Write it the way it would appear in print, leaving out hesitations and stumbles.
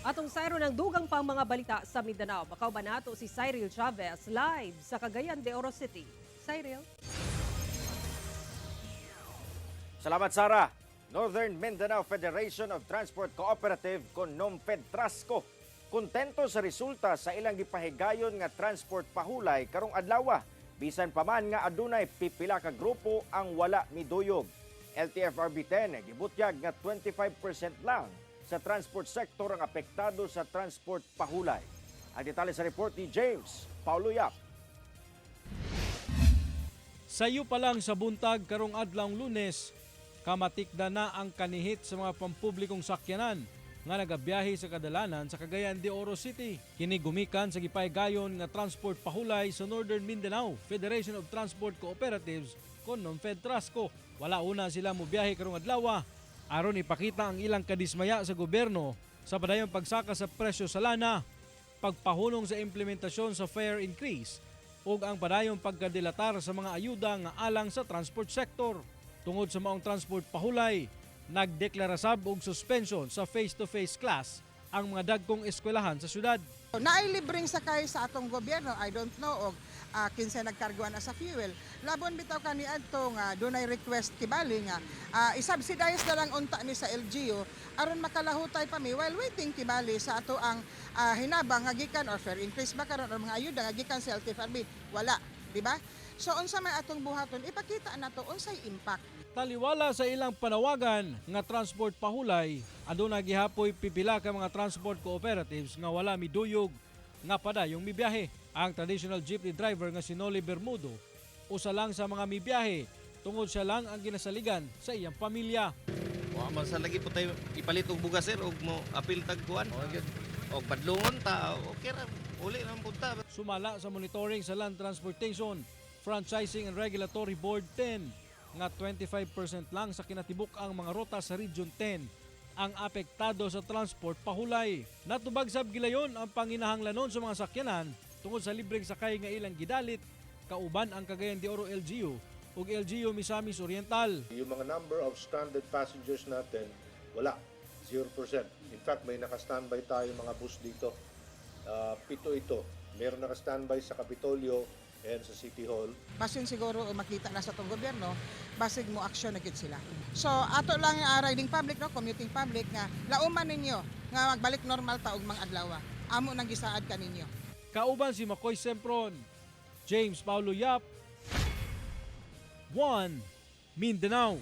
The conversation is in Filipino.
Atong sayro ng dugang pang mga balita sa Mindanao. Makauban nato si Cyril Chavez live sa Cagayan de Oro City. Cyril. Salamat, Sara. Northern Mindanao Federation of Transport Cooperative kon NOMFED Trasco kontento sa resulta sa ilang gipahigayon nga transport pahulay karong adlaw. Bisan pa man nga adunay pipila ka grupo ang wala miduyog. LTFRB 10 gibutyag nga 25% lang sa transport sector ang apektado sa transport pahulay. Ang detalye sa report ni James Paulo Yap. Sayo pa lang sa buntag karong adlawng Lunes, kamatikda na ang kanihit sa mga pampublikong sakyanan nga nagabiyahe sa kadalanan sa Cagayan de Oro City. Kini gumikan sa gipahigayon nga transport pahulay sa Northern Mindanao Federation of Transport Cooperatives kon NOMFED Trasco. Wala una sila mobiyahe karong adlaw aron ipakita ang ilang kadismaya sa gobyerno sa padayong pagsaka sa presyo sa lana, pagpahunong sa implementasyon sa fare increase ug ang padayong pagkadilatar sa mga ayuda nga alang sa transport sector. Tungod sa maong transport pahulay, nagdeklara sab og suspension sa face-to-face class ang mga dagkong eskwelahan sa syudad. Naay libreng sakay sa atong gobyerno, I don't know, og kinsa nagkarguan na sa fuel. Labon bitaw kani adto nga dunay request kibali nga isubsidize na lang unta ni sa LGU aron makalahutay pa mi while waiting kibali sa ato ang hinabang nga gikan or fair increase ba karon or mga ayuda nga gikan sa LTFRB. Wala, di ba? So unsa may atong buhaton, ipakita nato unsay impact. Taliwala sa ilang panawagan nga transport pahulay, aduna gihapoy pipila ka mga transport cooperatives nga wala miduyog nga padayong mibiyahe. Ang traditional jeepney driver nga si Noli Bermudo, usa lang sa mga mibiyahe tungod siya lang ang ginasaligan sa iyang pamilya. Wa man sa lagi po tayo ipalit og bugas sir og mo apil tagkuan. Og padlungon ta okay ra uli ra punta. Sumala sa monitoring sa Land Transportation Franchising and Regulatory Board 10 nga 25% lang sa kinatibuk ang mga rota sa Region 10 ang apektado sa transport pahulay. Natubag sab gilayon ang panginahanglanon sa mga sakyanan tungod sa libreng sakay nga ilang gidalit, kauban ang Cagayan de Oro LGU ug LGU Misamis Oriental. Yung mga number of stranded passengers natin, wala, 0%. In fact, may naka-standby tayo mga bus dito. 7 ito. Meron naka-standby sa Capitolio and sa City Hall. Basin siguro makita na sa itong gobyerno, basig mo aksyon na gid sila. So ato lang yung riding public, no, commuting public nga lauman ninyo nga magbalik normal ta og mga adlaw. Amo nang gisaad ka ninyo. Kauban si Makoy Sempron, James Paulo Yap, 1 Mindanao.